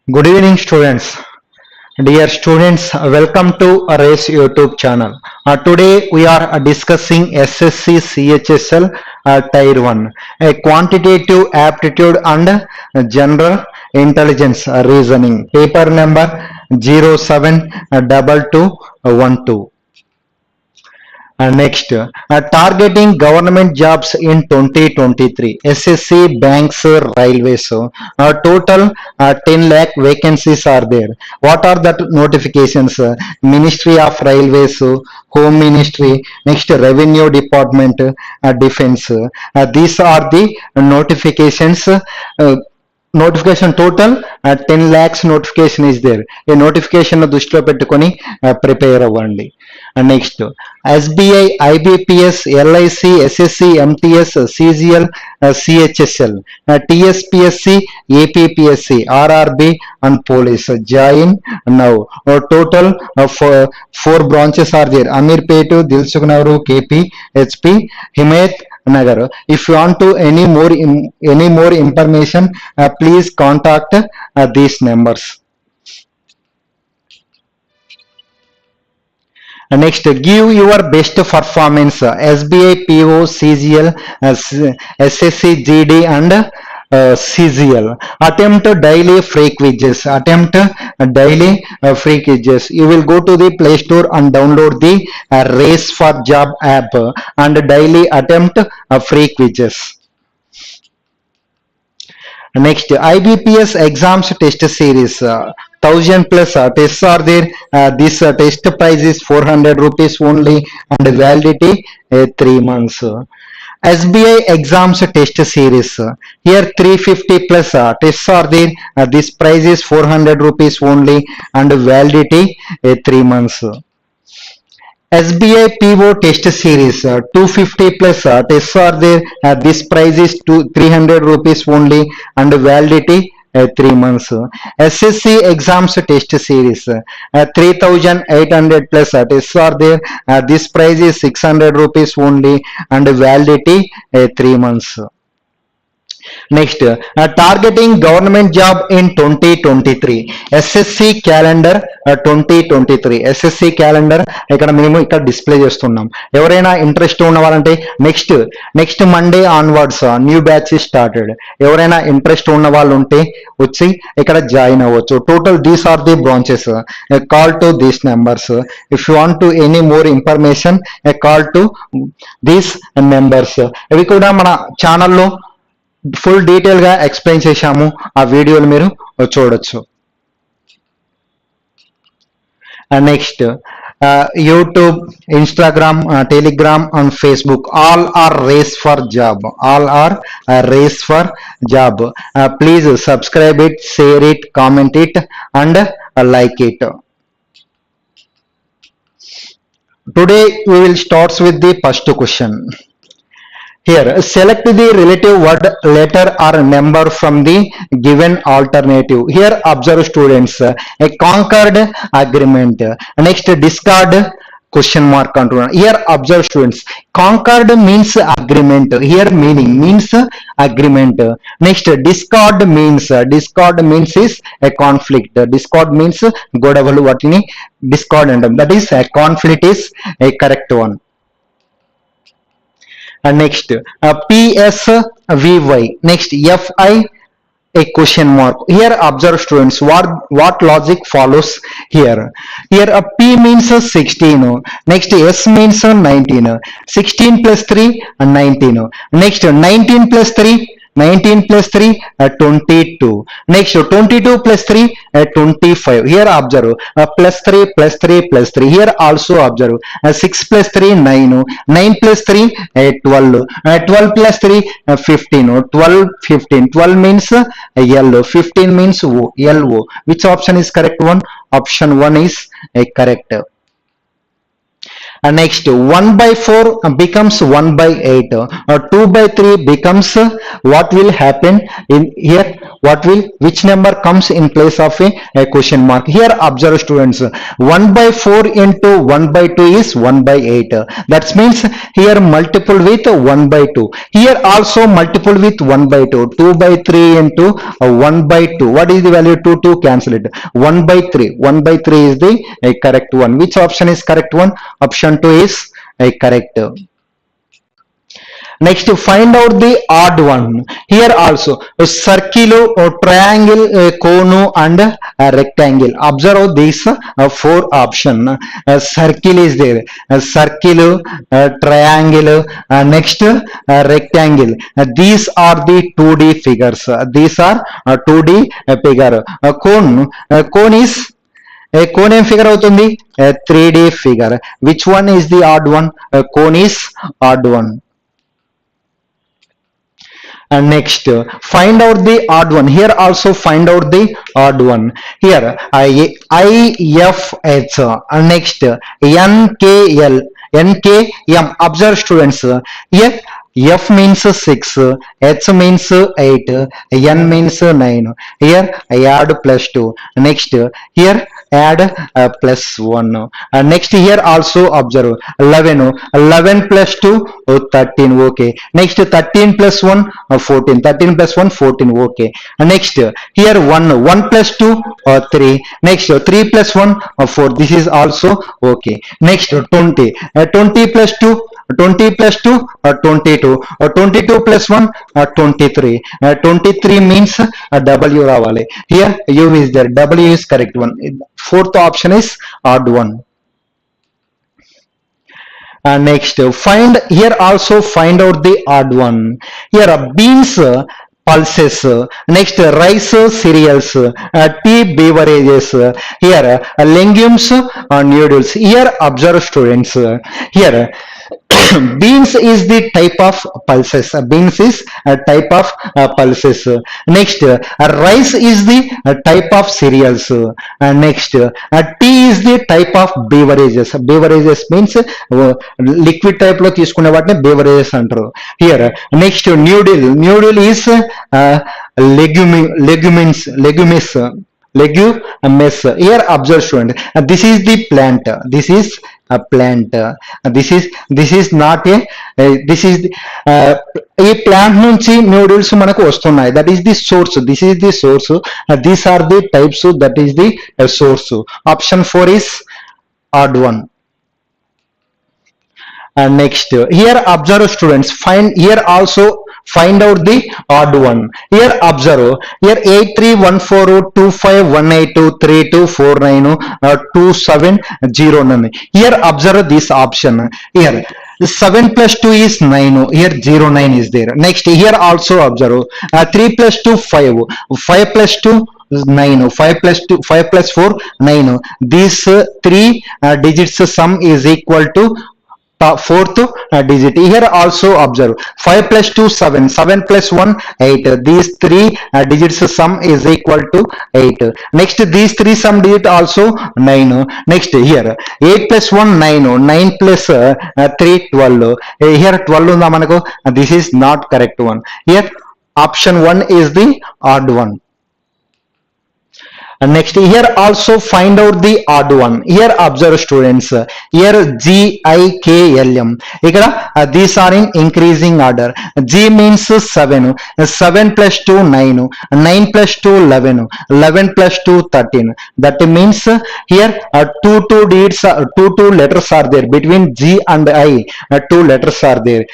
Good evening, students. Dear students, welcome to Race YouTube channel. Today we are discussing Ssc-Chsl Tier 1, a quantitative aptitude and general intelligence reasoning, paper number 072212. Next, targeting government jobs in 2023. SSC, banks, railways. Total 10 lakh vacancies are there. What are the notifications? Ministry of Railways, Home Ministry, next Revenue Department, Defense. These are the notifications. Notification total 10 lakhs notification is there. A notification దృష్టిలో పెట్టుకొని prepare అవ్వండి. Next SBI, IBPS, LIC, SSC, MTS, CGL, CHSL, TSPSC, APPSC, RRB and police. Join now. Total four branches are there. AMEERPET, DILSUKHNAGAR, KPHB, HIMAYATHNAGAR. If you want to any more information, please contact these numbers. Next, give your best performance. SBI, PO, CGL, SSC, GD and CGL. Attempt daily free quizzes. You will go to the Playstore and download the Race for Job app and daily attempt free quizzes. Next, IBPS exams test series. 1000 plus tests are there. This test price is 400 rupees only and validity 3 months. SBI exams test series. Here 350 plus tests are there. This price is 400 rupees only and validity 3 months. SBI PO test series 250 plus tests are there. This price is 300 rupees only and validity 3 months. SSC exams test series 3800 plus tests are there. This price is 600 rupees only and validity 3 months. Next, targeting government job in 2023. SSC calendar 2023. SSC calendar ఇక్కడ మేము ఇక్కడ display చేస్తున్నాం. ఎవరైనా interest ఉన్న వాళ్ళంటే next Monday onwards new batch started. ఎవరైనా interest ఉన్న వాళ్ళు ఉంటే వచ్చి ఇక్కడ జాయిన్ అవ్వచ్చు. Total these are the branches. Call to these numbers. If you want to any more information call to these numbers. ఇవి కూడా మన ఛానల్లో ఫుల్ డీటెయిల్ గా ఎక్స్ప్లెయిన్ చేశాము. ఆ వీడియోలు మీరు చూడొచ్చు. Next YouTube, Instagram, Telegram and Facebook all are race for job. Please subscribe it, share it, comment it and like it. Today we will start with the first question. Here, select the relative word, letter or number from the given alternative. Here, observe students, a concord agreement. Next, discard question mark control. Here, observe students, concord means agreement. Here, meaning means agreement. Next, discord means is a conflict. Discord means godavalu vatini discord andam. That is a conflict is a correct one. Next, PSVY. Next, FI a question mark. Here observe students what logic follows here. Here P means 16. Next, S means 19. 16 plus 3 19. Next, 19 plus 3 22. Next, 22 plus 3 25. Here observe plus 3 plus 3 plus 3. Here also observe 6 plus 3 9. 9 plus 3 12. 12 plus 3 15. 12 15. 12 means yellow. 15 means yellow. Which option is correct one? Option 1 is correct. Next 1 by 4 becomes 1 by 8. 2 by 3 becomes what will happen in here? Which number comes in place of a question mark? Here observe students, 1 by 4 into 1 by 2 is 1 by 8. That means here multiple with 1 by 2. Here also multiple with 1 by 2. 2 by 3 into 1 by 2. What is the value? 2? 2 cancel it. 1 by 3. 1 by 3 is the correct one. Which option is correct one? Option 2 is correct. Next, find out the odd one. Here also a circle, a triangle, a cone, and a rectangle. Observe these four options. A circle is there. A circle, a triangle. Next, a rectangle. These are the 2D figures. These are 2D figure. A cone is a cone em figure avutundi, a 3D figure. Which one is the odd one? A cone is odd one. And next, find out the odd one. Here also find out the odd one. Here IFH. Next, NKL, NKM. Observe students. Here F means 6, H means 8, N means 9. Here I add plus 2. Next, here add plus 1. Next, here also observe 11. 11 plus 2, 13. Okay. Next, 13 plus 1, 14. 13 plus 1, 14. Okay. Next, here 1. 1 plus 2, 3. Next, 3 plus 1, 4. This is also okay. Next, 20. 20 plus 2, 20 plus 2, 22. 22 plus 1, 23. 23 means W ravali. Here U is there. W is correct one. Fourth option is odd one. Next, here also find out the odd one. Here beans, pulses. Next, rice, cereals. Tea, beverages. Here legumes, noodles. Here observe students. Here beans is the type of pulses. Beans is a type of pulses. Next, rice is the type of cereals. Next, tea is the type of beverages. Beverages means liquid type lo తీసుకునే వాటిని beverages అంటారు. Here next, noodle is legumes. Here observe student, this is the plant. This is a plant. This is not a this is ఈ plant నుంచి noodles మనకు వస్తున్నాయి. That is the source. This is the source. These are the types. That is the source. Option 4 is odd one. Next, here observe students, here also find out the odd one. Here observe, here 831422518232492709. Here observe this option. Here 7 plus 2 is 9. Here 09 is there. Next, here also observe 3 plus 2 5. 5 plus 2 9. 5 plus 2 5 plus 4 9. These three digits sum is equal to fourth digit. Here also observe 5 plus 2 7. 7 plus 1 8. These three digits sum is equal to 8. Next, these three sum digit also 9. Next, here 8 plus 1 9. 9 plus 3 12. Here 12 unda manaku. This is not correct one. Here option 1 is the odd one. Next, here also find out the odd one. Here observe students. Here GIKLM. Ikkada these are in increasing order. G means 7. 7 plus 2 9. 9 plus 2 11. 11 plus 2 13. That means here two letters are there between G and I. Two letters are there.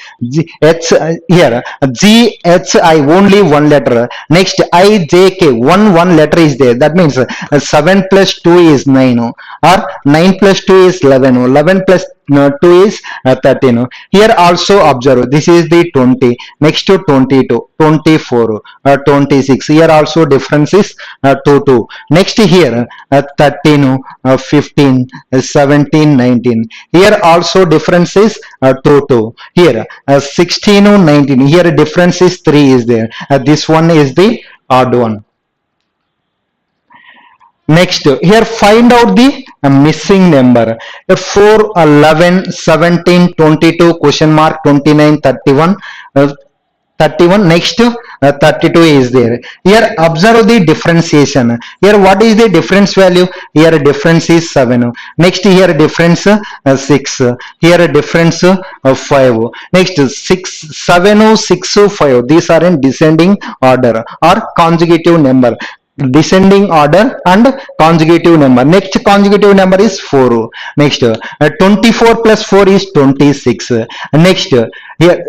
Here GHI only one letter. Next, IJK one letter is there. That means 7 plus 2 is 9, or 9 plus 2 is 11. 11 plus 2 is 13. Here also observe, this is the 20. Next to 22, 24, 26. Here also difference is 2. Next, here 13, 15, 17, 19. Here also difference is 2. Here 16, 19. Here difference is 3 is there. This one is the odd one. Next, here find out the missing number. 4, 11, 17, 22, question mark, 29, 31. 31 next 32 is there. Here observe the differentiation. Here what is the difference value? Here difference is 7. Next here difference 6. Here difference 5. Next 6, 7, 6, 5. These are in descending order or consecutive number. Descending order and consecutive number. Next consecutive number is 4. Next 24 plus 4 is 26. Next here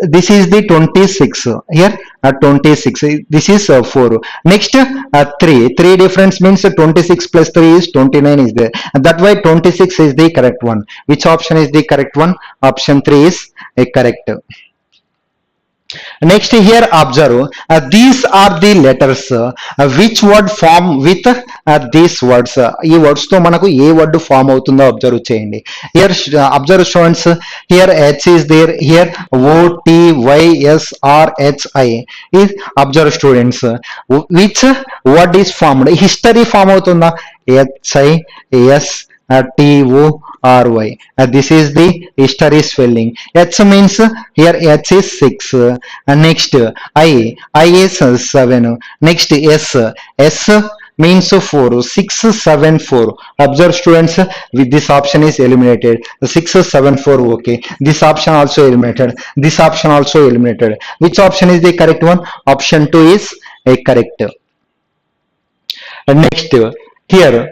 this is the 26. Here 26, this is 4. Next 3 difference means 26 plus 3 is 29 is there, and that way 26 is the correct one. Which option is the correct one? Option 3 is correct. Next here observe these are the letters which word form with these words. ఈ words తో మనకు ఏ word form అవుతుందో observe చేయండి. Here observe students, here H is there, here O T Y S R H I is observe students. Which word is formed? History form అవుతుందా? H I S T O R Y. This is the history spelling. H means here H is 6. Next I is 7. Next S means 4. 6 7 4. Observe students, with this option is eliminated. 6 7 4. Okay, this option also eliminated. This option also eliminated. Which option is the correct one? Option 2 is correct. Next here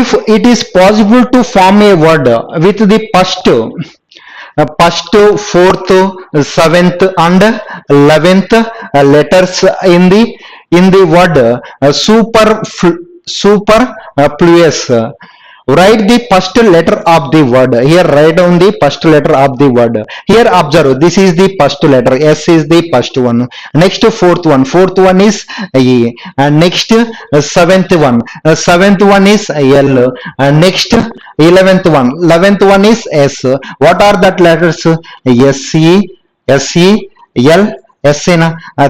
if it is possible to form a word with the first, fourth, seventh and 11th letters in the word superfluous, write the first letter of the word. Here write down the first letter of the word. Here observe, this is the first letter, S is the first one. Next fourth one is E, and next seventh one is L, and next 11th one is S. What are that letters? SE, L, S.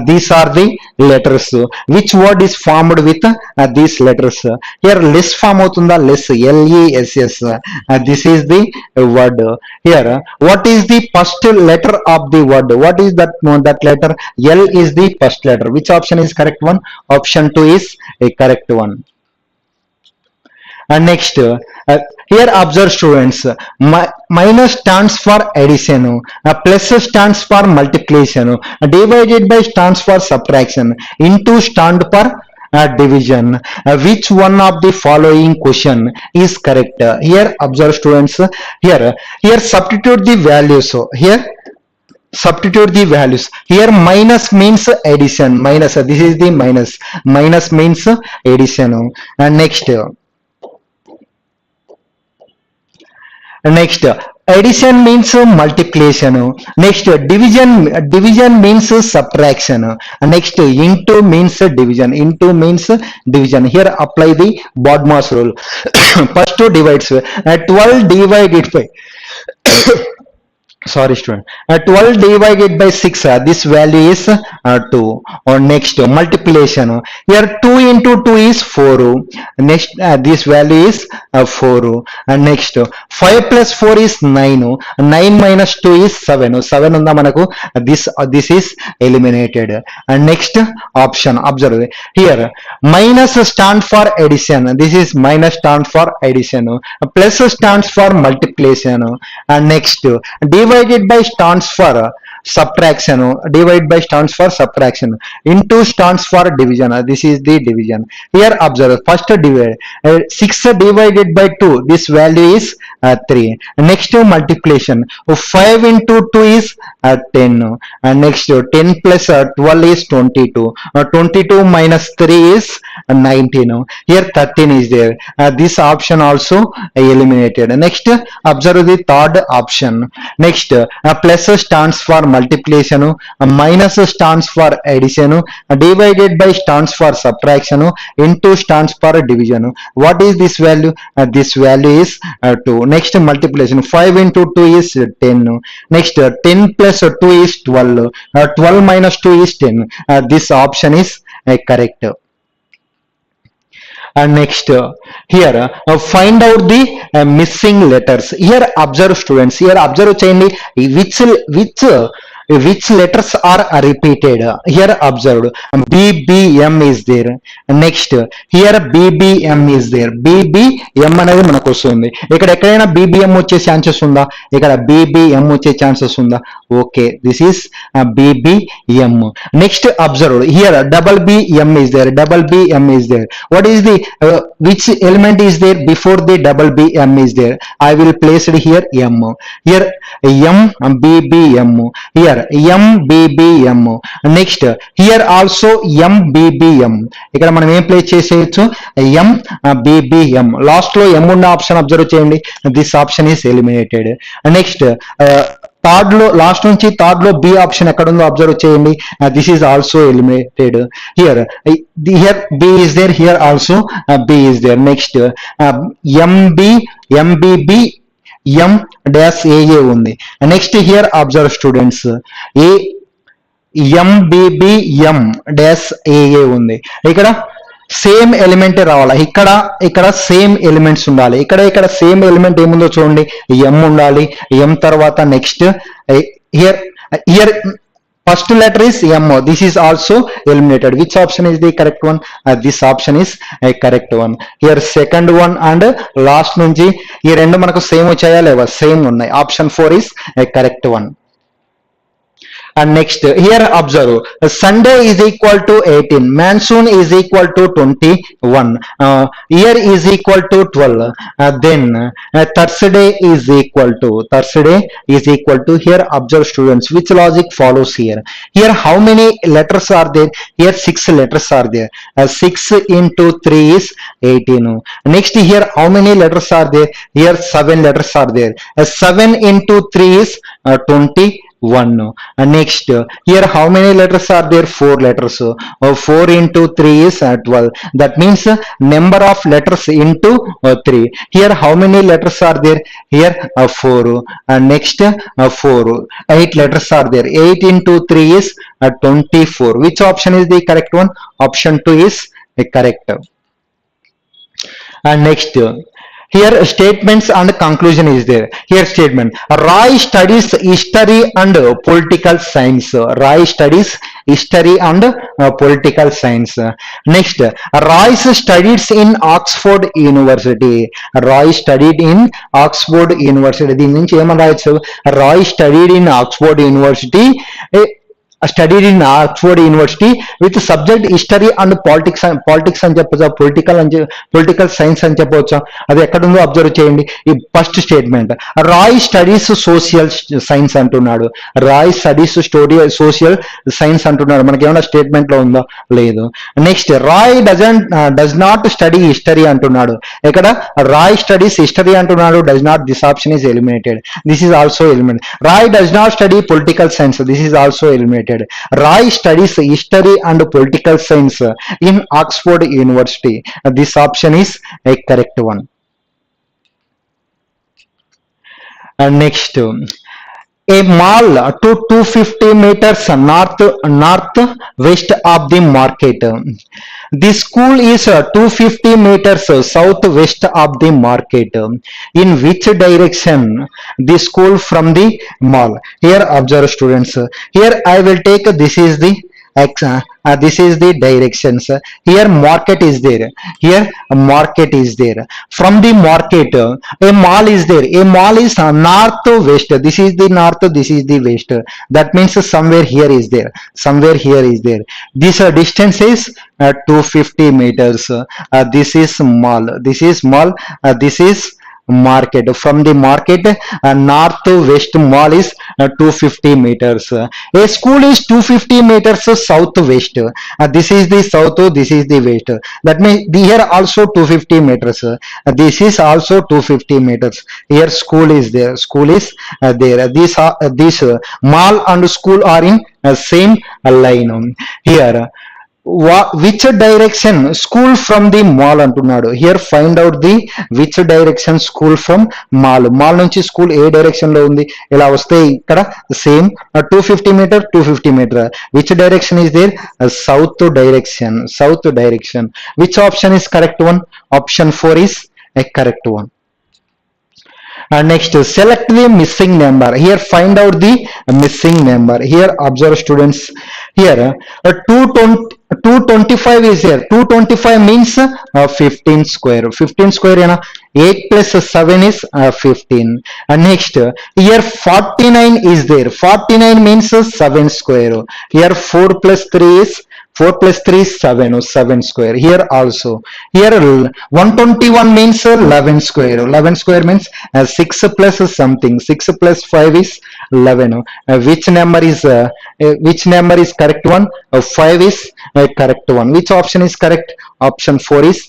These are the letters. Which word is formed with these letters? Here less form avutunda, less, LESS. This is the word. Here what is the first letter of the word? What is that letter? L is the first letter. Which option is correct one? Option 2 is a correct one. And next here observe students, minus stands for addition, plus stands for multiplication, divided by stands for subtraction, into stand for division. Which one of the following question is correct? Here observe students, here substitute the values. Here substitute the values. Here minus means addition, minus, this is the minus means addition. And next addition means multiplication. Next division means subtraction. Next into means division. Here apply the BODMAS rule. First two divides, 12 divided by sorry student, 12 divided by 6, this value is 2. Or next multiplication, here 2 into 2 is 4. Next this value is 4. And next 5 plus 4 is 9. 9 minus 2 is 7. 7 unda manaku, this is eliminated. And next option observe, here minus stands for addition, this is minus stands for addition, plus stands for multiplication. And next divided by stands for subtraction, into stands for division, this is the division. Here observe, first divide, 6 divided by 2, this value is 3. Next multiplication, 5 into 2 is 10. And next 10 plus 12 is 22. 22 minus 3 is 19. Here 13 is there. This option also eliminated. Next observe the third option. Next plus stands for multiplication, minus stands for addition, divided by stands for subtraction, into stands for division. What is this value? This value is 2. Next multiplication, 5 into 2 is 10. Next 10 plus 2 is 12. 12 minus 2 is 10. This option is correct. And next, here find out the missing letters. Here observe students. Here observe cheyandi which letters are repeated. Here observed BBM is there. Next, here BBM is there. BBM అనేది మనకు వస్తుంది. ఇక్కడ ఎక్కడైనా BBM వచ్చే chances ఉందా? ఇక్కడ BBM వచ్చే chances ఉందా? Okay, this is BBM. Next observed here double BM is there. Double BM is there. What is the which element is there before the double BM is there? I will place it here M. Here M BBM. Here M BBM. Next, here also M BBM. ఇక్కడ మనం ఏం place చేసేయచ్చు? M BBM. Last లో M ఉన్న option observe చేయండి. This option is eliminated. Next, third లో last నుంచి third లో బి ఆప్షన్ ఎక్కడ ఉందో అబ్జర్వ్ చేయండి. This is also eliminated. Here B is there. Here also B is there. Next, MBB M dash AA ఉంది. Next, here observe students, A MBBM dash AA ఉంది. ఇక్కడ same element రావాలి. ఇక్కడ same elements ఉండాలి. ఇక్కడ same element ఏముందో చూడండి. ఎం ఉండాలి. ఎం తర్వాత next here first letter is M. This is also eliminated. Which option is the correct one? This option is a correct one. Here second one and last నుంచి ఈ రెండు మనకు సేమ్ వచ్చాయా లేవా? సేమ్ ఉన్నాయి. Option 4 is a correct one. And next, here observe, Sunday is equal to 18, monsoon is equal to 21, year is equal to 12, then Thursday is equal to, here observe students, which logic follows here? Here how many letters are there? Here 6 letters are there. 6 into 3 is 18. Next, here how many letters are there? Here 7 letters are there. 7 into 3 is 21. Next, here how many letters are there? 4 letters. 4 into 3 is 12. That means number of letters into 3. Here how many letters are there? Here 4. Next, 4. 8 letters are there. 8 into 3 is 24. Which option is the correct one? Option 2 is correct. Next, here statements and conclusion is there. Here statement, Roy studies history and political science. Roy studies history and political science. Next, Roy studies in Oxford University. Roy studied in Oxford University. దీని నుంచి ఏమని రాయొచ్చు? Roy studied in Oxford University. Studied in Oxford University with subject history and politics అని చెప్పొచ్చా? Political science అని చెప్పవచ్చా? అది ఎక్కడుందో అబ్జర్వ్ చేయండి. ఈ first statement, Roy studies social science అంటున్నాడు. రాయ్ స్టడీస్ సోషల్ సైన్స్ అంటున్నాడు. మనకి ఏమైనా స్టేట్మెంట్ లో ఉందా? లేదు. Next, Roy does not study history అంటున్నాడు. ఇక్కడ రాయ్ స్టడీస్ హిస్టరీ అంటున్నాడు. Does not, this option is eliminated. This is also eliminated. Roy does not study political science. This is also eliminated. Roy studies history and political science in Oxford University. This option is a correct one. Next, a mall to 250 meters northwest of the market. The school is 250 meters southwest of the market. In which direction the school from the mall? Here observe students. Here I will take, this is the this is the directions. Here market is there. Here market is there. From the market, a mall is there. A mall is northwest. This is the north. This is the west. That means somewhere here is there. Somewhere here is there. This distance is 250 meters. This is mall. This is mall. This is market. From the market, north to west mall is 250 meters. A school is 250 meters southwest. This is the south, this is the west. That means here also 250 meters. This is also 250 meters. Here school is there. School is there. This mall and school are in same line. Here which direction school from the mall అంటున్నాడు. Here find out the which direction school from mall నుంచి school ఏ డైరెక్షన్ లో ఉంది. ఇలా వస్తే ఇక్కడ same 250 meter 250 meter. Which direction is there? South direction. Which option is correct one? Option 4 is a correct one. Next, select the missing number. Here find out the missing number. Here observe students. Here 225 is here. 225 means 15 square. 15 square 8 plus 7 is 15. And next, here 49 is there. 49 means 7 square. Here 4 plus 3 is 4 plus 3 is 7, 7 square. Here also. Here 121 means 11 square. 11 square means 6 plus something. 6 plus 5 is 11. Which number is correct one? 5 is correct one. Which option is correct? Option 4 is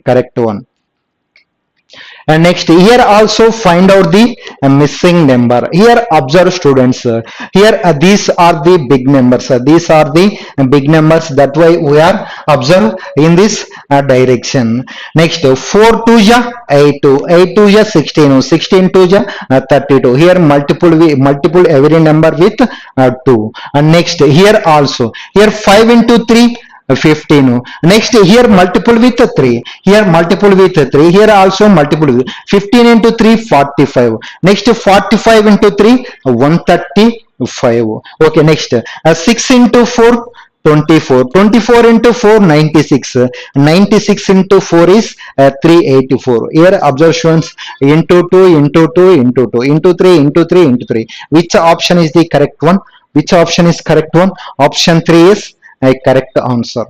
correct one. And next, here also find out the missing number. Here observe students. Here these are the big numbers. These are the big numbers. That why we are observe in this direction. Next, 4 2 ja 8 2, 8 2 ja 16, 16 2 ja 32. Here multiple every number with 2. And next, here also. Here 5 into 3. 15. Next, here multiple with 3. Here multiple with 3. Here also multiple with 15 into 3 45. Next, 45 into 3 135. Okay, next 6 into 4 24. 24 into 4 96. 96 into 4 is 384. Here observations into 2 into 2 into 2 into 3 into 3 into 3. Which option is the correct one? Which option is correct one? Option 3 is a correct answer.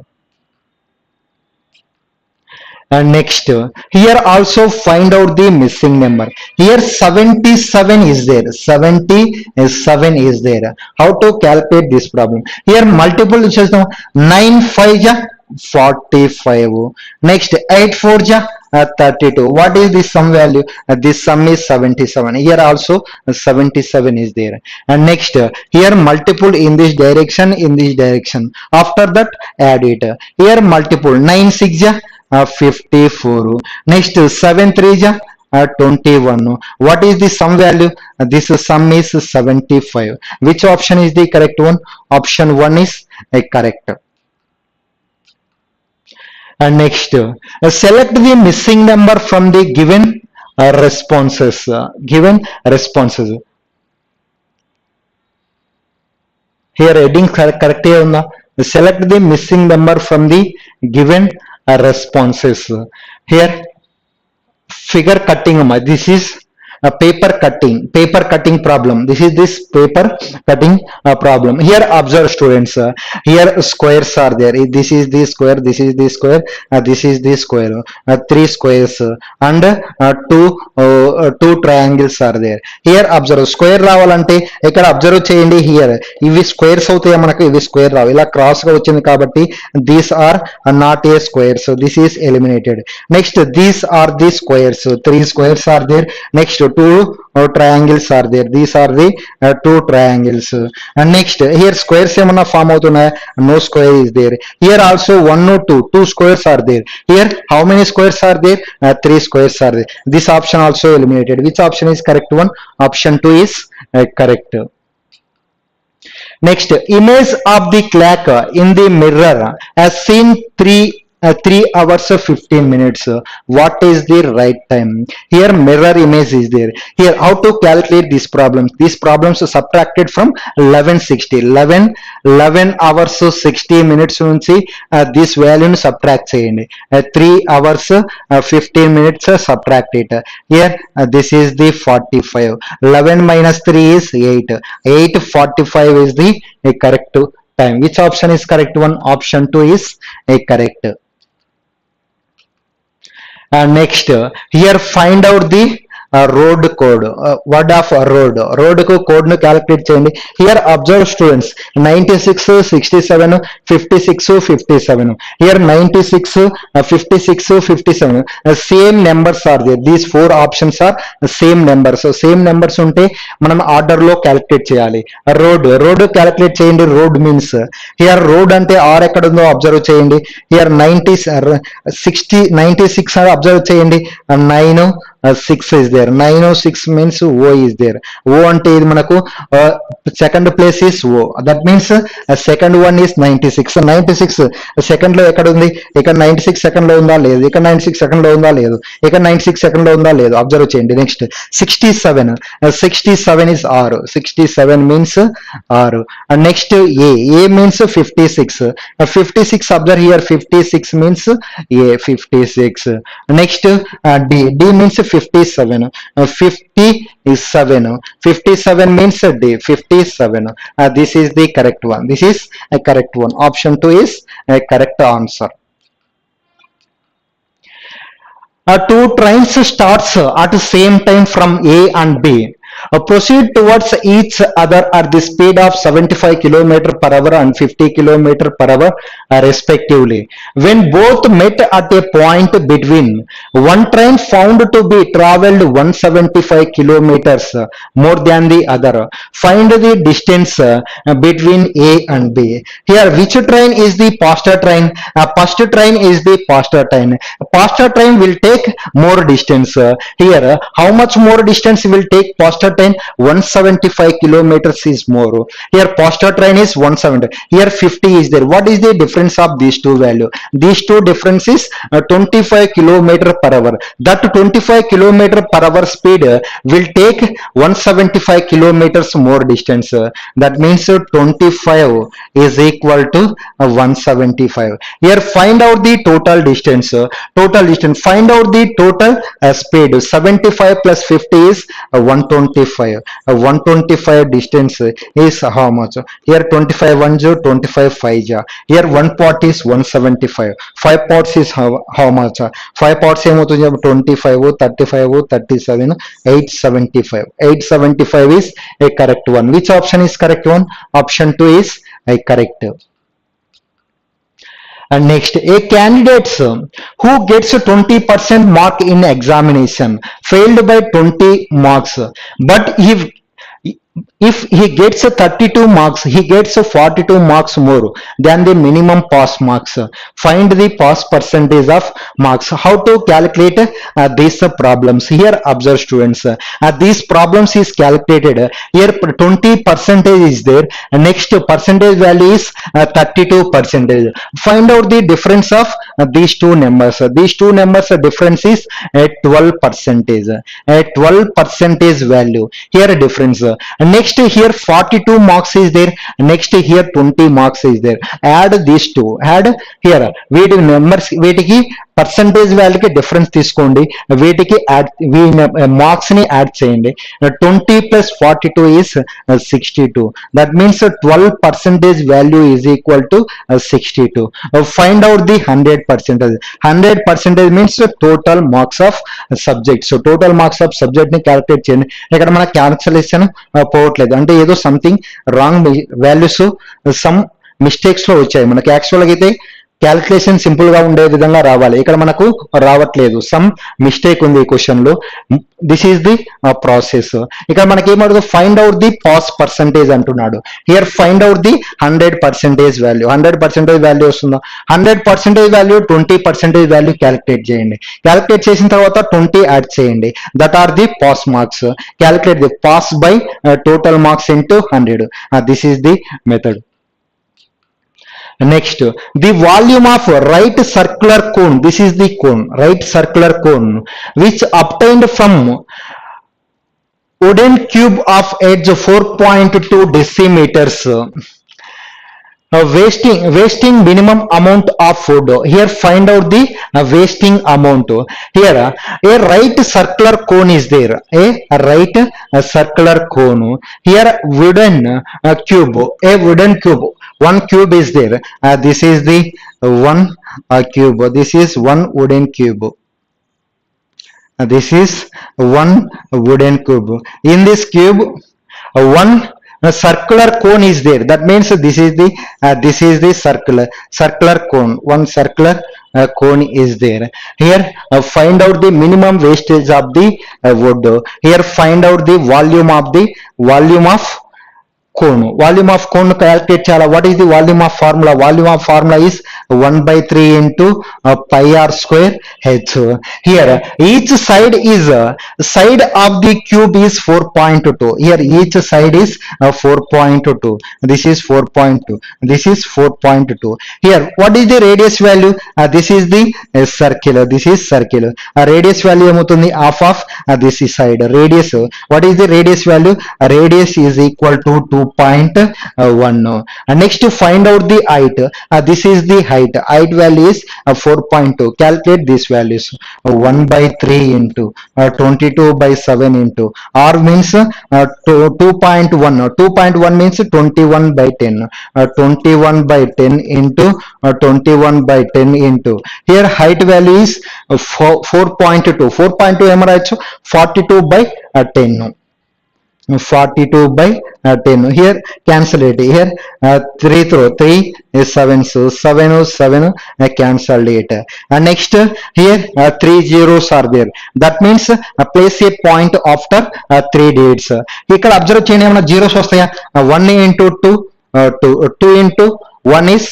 And next, here also find out the missing number. Here 77 is there. 77 is there. How to calculate this problem? Here multiple 9 5 ja 45. Next, 8 4 ja 32. What is the sum value? This sum is 77. Here also 77 is there. And next, here multiple in this direction, in this direction. After that, add it. Here multiple 9 6 ja 54. Next, 7 3 ja 21. What is the sum value? This sum is 75. Which option is the correct one? Option 1 is correct. And next, select the missing number from the given responses. Here heading correct. Select the missing number from the given responses. Here figure cutting. This is a paper cutting problem. This is this paper cutting problem. Here observe students. Here squares are there. This is the square, this is the square, this is the square. 3 squares and two triangles are there. Here observe square రావాలంటే ఇక్కడ observe చేయండి. Here ఇవి squares అవుతాయి, మనకు ఇవి square రావు, ఇలా cross గా వచ్చింది కాబట్టి these are not a square, so this is eliminated. Next these are the squares, 3 squares are there. Next, 2 triangles are there. These are the 2 triangles. And next, here squares ఏమన్నా form అవుతున్నాయా? No square is there. Here also 1 or 2 squares are there. Here how many squares are there? 3 squares are there. This option also eliminated. Which option is correct one? Option 2 is correct. Next, image of the clock in the mirror as seen 3 hours 15 minutes. What is the right time? Here mirror image is there. Here how to calculate these problems? These problems are subtracted from 11 hours 60 minutes నుంచి this value ని subtract చేయండి. 3 hours 15 minutes subtract it. Here this is the 45. 11 minus 3 is 8. 8:45 is the correct time. Which option is correct one? Option 2 is correct. Next, here find out the road code, word of road కు code ను calculate చేయండి. Here observe students 96, 67, 56, 57. Here 96, 56, 57. Same numbers are there. These four options are same numbers. So same numbers ఉంటే మనం order లో calculate చేయాలి. Road calculate చేయండి. Road means here road అంటే are ఎక్కడ ఉందో అబ్జర్వ్ చేయండి. హియర్ 96 అబ్జర్వ్ చేయండి. 9 6 is there. 906 means O is there. O అంటే ఇది మనకు second place is O. That means second one is 96. 96 second లో ఎక్కడ ఉంది? ఇక్కడ 96 సెకండ్ లో ఉందా లేదు? ఇక్కడ 96 సెకండ్ లో ఉందా లేదు? ఇక్కడ 96 సెకండ్ లో ఉందా లేదు? అబ్జర్వ్ చేయండి. Next 67 is R. 67 means R. And next A means 56. 56 observe here. 56 means A. 56. Next D means 57. 57 means D. 57. This is the correct one. This is a correct one. Option 2 is a correct answer. Two trains starts at the same time from A and B. Proceed towards each other at the speed of 75 km per hour and 50 km per hour respectively. When both met at a point between, one train found to be travelled 175 kilometers more than the other. Find the distance between A and B. Here, which train is the faster train? First train is the faster train. Faster train will take more distance. Here, how much more distance will take faster train? 175 kilometers is more. Here faster train is 170. Here 50 is there. What is the difference of these two value? These two difference is 25 kilometer per hour. That 25 kilometer per hour speed will take 175 kilometers more distance. That means 25 is equal to 175. Here find out the total distance. Find out the total speed. 75 plus 50 is 125. 125 distance is how much? Here 25 1 25 5. Here 1 part is 175. 5 parts is how much? 5 parts ఏమవుతుంది? 25, 35, 37, 875. 875 is a correct one. Which option is correct one? Option 2 is a correct. And next, a candidate who gets 20% mark in examination failed by 20 marks, but if he gets 32 marks, he gets 42 marks more than the minimum pass marks. Find the pass percentage of marks. How to calculate these problems? Here observe students. These problems is calculated. Here 20% is there. Next percentage value is 32%. Find out the difference of these two numbers. These two numbers difference is 12%. 12% value. Here difference. Next here 42 marks is there. Next here 20 marks is there. Add these two. Add here వీటి numbers వీటికి percentage వాల్యూకి difference తీసుకోండి. వీటికి add marks ని add చేయండి. 20 plus 42 is 62. That means 12% value is equal to 62. Find out the 100%. 100% means total marks of subject. So total marks of subject ని calculate చేయండి. ఇక్కడ మన క్యాన్సలేషన్ పోవట్లేదు, అంటే ఏదో something wrong values some mistakes లో వచ్చాయి. మనకి యాక్చువల్గా అయితే క్యాలిక్యులేషన్ సింపుల్ గా ఉండే విధంగా రావాలి, ఇక్కడ మనకు రావట్లేదు. సమ్ మిస్టేక్ ఉంది ఈ క్వశ్చన్ లో. This is the process. ఇక్కడ మనకి ఏమడుగు? Find out the pass percentage అంటున్నాడు. Here find out the 100% value. 100% value వస్తుందా? 100% వాల్యూ 20% వాల్యూ క్యాలిక్యులేట్ చేయండి. క్యాలిక్యులేట్ చేసిన తర్వాత 20 యాడ్ చేయండి. That are the pass marks. Calculate the pass by total marks into 100. This is the method. Next, the volume of right circular cone. This is the cone, right circular cone, which obtained from wooden cube of edge 4.2 decimeters. Wasting minimum amount of food. Here find out the wasting amount. Here a right circular cone is there. A right circular cone. Here wooden cube. A wooden cube. One cube is there. This is the one cube. This is one wooden cube. This is one wooden cube. In this cube, one circular cone is there. That means this is the circular cone. One circular cone is there. Here, find out the minimum wastage of the wood. Here, find out the volume of cone calculate chala. What is the volume of formula? Volume of formula is 1 by 3 into pi r square h. Here each side is side of the cube is 4.2. Here each side is 4.2. This is 4.2. This is 4.2. Here what is the radius value? This is the circular. This is circular. Radius value emutundi half of this side. Radius, what is the radius value? Radius is equal to 2.1. Next to find out the height. This is the height. Height value is 4.2. Calculate these values. 1 by 3 into 22 by 7 into r means 2.1. 2.1 means 21 by 10. 21 by 10 into 21 by 10 into here height value is 4.2. 4.2 mrh 42 by 10. 42 by 10. Here cancel it. Here 3 through 3 is 7, so 7 cancel it. Next here 3 zeros are there. That means place a point after 3 dates. ఇక్కడ observe చేయండి, ఏమైనా zeros వస్తాయా? 1 into 2 2 into 1 is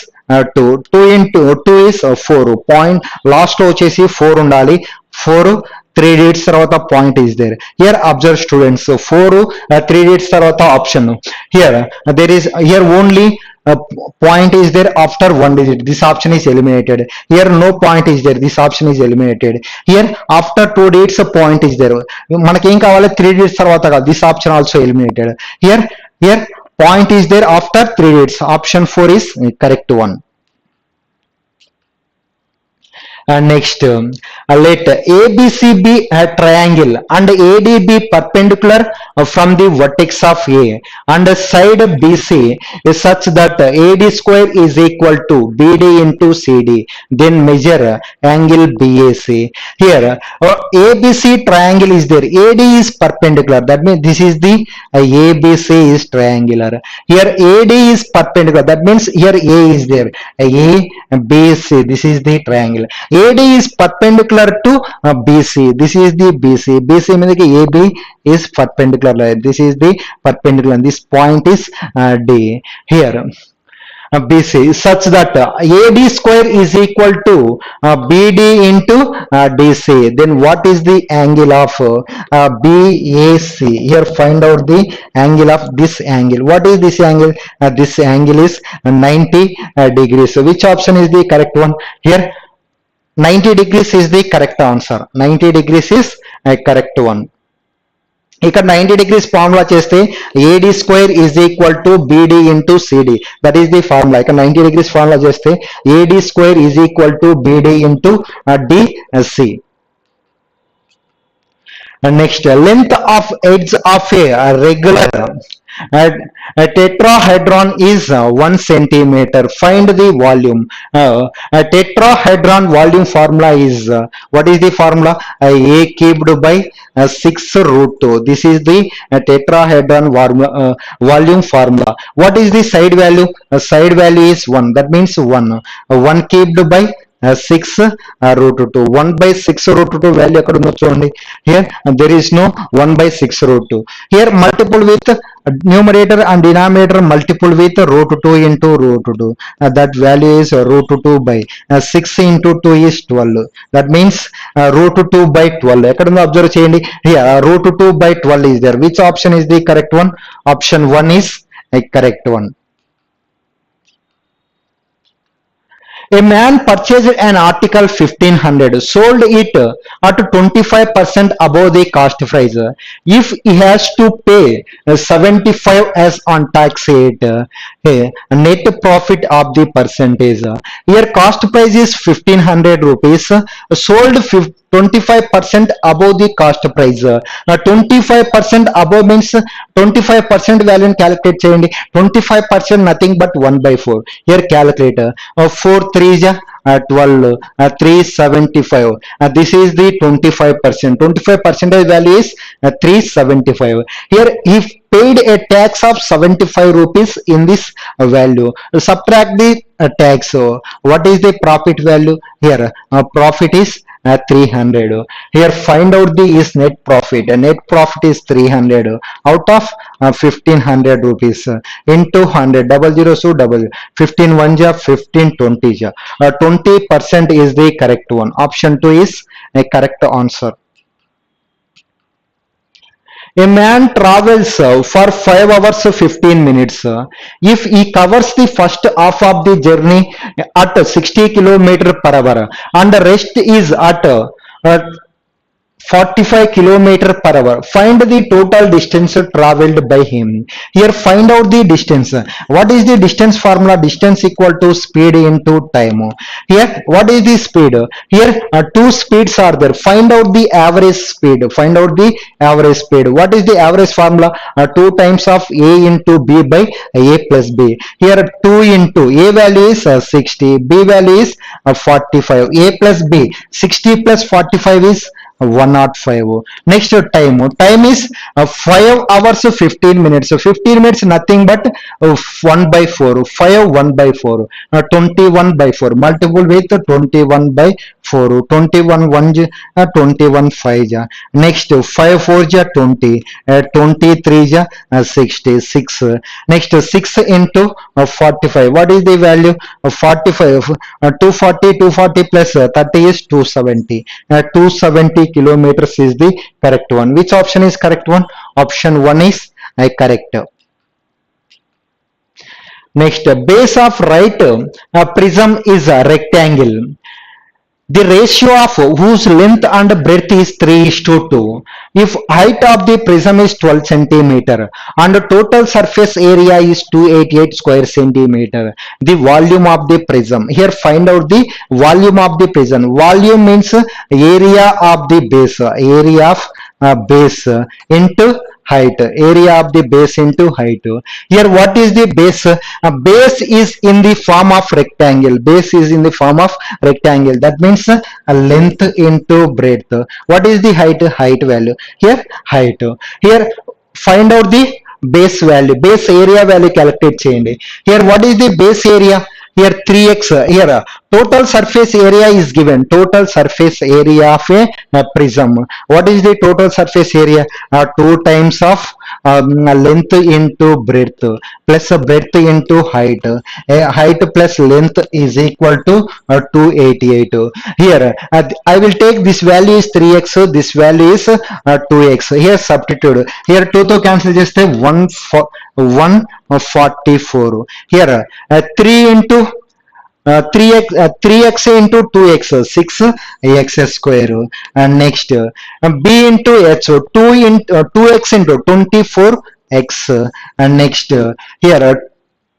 2 2 into 2 is 4 point last లో వచ్చేసి 4 ఉండాలి. 4 3 dates తర్వాత point is there. Here observe students, 4 3 dates తర్వాత option. Here there is here only point is there after 1 digit. This option is eliminated. Here no point is there. This option is eliminated. Here after 2 dates a point is there. మనకి ఏం కావాలి? 3 dates తర్వాత కాదు. This option also eliminated. Here point is there after 3 dates. Option 4 is correct one. Next, let ABC be a triangle and AD be perpendicular from the vertex of A and side BC is such that AD square is equal to BD into CD. Then measure angle BAC. Here ABC triangle is there. AD is perpendicular. That means this is the ABC is triangular. Here AD is perpendicular. That means here A is there. ABC. This is the triangle. AD is perpendicular to BC. This is the BC. BC means AB is perpendicular. This is the perpendicular. This point is D. Here BC such that AD square is equal to BD into DC. Then what is the angle of BAC? Here find out the angle of this angle. What is this angle? This angle is 90 degrees. So which option is the correct one? Here 90 degrees is the correct answer. 90 degrees is a correct one. ఇక్కడ 90 degrees formula చేస్తే AD square is equal to BD into CD. That is the formula. ఇక్కడ 90 degrees formula చేస్తే AD square is equal to BD into DC. Next, length of edge of a regular a tetrahedron is 1 centimeter. Find the volume. A tetrahedron volume formula is what is the formula? A cubed by 6 root 2. This is the tetrahedron volume formula. What is the side value? Side value is 1. That means 1. 1 cubed by 6 root 2. 1 by 6 root 2 value ekkada undo chudandi. Here there is no 1 by 6 root 2. Here multiple with numerator and denominator multiple with root 2 into root 2. That value is root 2 by 6 into 2 is 12. That means root 2 by 12. ekkada undo observe cheyandi. Here root 2 by 12 is there. Which option is the correct one? Option 1 is a correct one. A man purchased an article 1500, sold it at 25% above the cost price. If he has to pay 75 as on tax rate, net profit of the percentage. Here cost price is 1500 rupees, sold 25% above the cost price. 25% above means 25% value calculate cheyandi. 25% nothing but 1 by 4. Here calculate 4 3 ja 12, 375. This is the 25%. 25% value is 375. Here, if paid a tax of 75 rupees in this value, subtract the tax. So what is the profit value? Here, profit is 300. Here, find out the is net profit. Net profit is 300 out of 1500 rupees into 100. Double zero, so double 15 1 ja 15 20 ja. 20% is the correct one. Option 2 is a correct answer. A man travels for 5 hours 15 minutes. If he covers the first half of the journey at 60 km per hour and the rest is at 45 km per hour, find the total distance traveled by him. Here, find out the distance. What is the distance formula? Distance equal to speed into time. Here, what is the speed? Here, two speeds are there. Find out the average speed. Find out the average speed. What is the average formula? 2 times of a into b by a plus b. Here, 2 into a value is 60, b value is 45, a plus b. 60 plus 45 is 105. Next, time is 5 hours 15 minutes. So 15 minutes nothing but 1 by 4. 5 1 by 4. 21 by 4. Multiple with 21 by 4. 21 1 21 5 ja. Next, 5 4 ja 20. 23 ja 66. Next, 6 into 45. What is the value? 45. 240 plus 30 is 270. 270 kilometers is the correct one. Which option is correct one? Option 1 is correct. Next, base of right prism is a rectangle. The ratio of whose length and breadth is 3:2. If height of the prism is 12 centimeter and the total surface area is 288 square centimeter, the volume of the prism. Here, find out the volume of the prism. Volume means area of the base. Area of base into height. Area of the base into height. Here, what is the base? Base is in the form of rectangle. Base is in the form of rectangle. That means length into breadth. What is the height? Height value. Here, height. Here, find out the base value. Base area value calculate cheyandi. Here, what is the base area? Here 3x. Here total surface area is given. Total surface area of a prism. What is the total surface area? 2 times of length into breadth plus breadth into height. Height plus length is equal to 288. Here I will take this value is 3x. So this value is 2x. Here substitute. Here 2 to cancel just 144. Here 3 into 3x into 2x 6x square. And next b into h, so 2x into 24x. And next here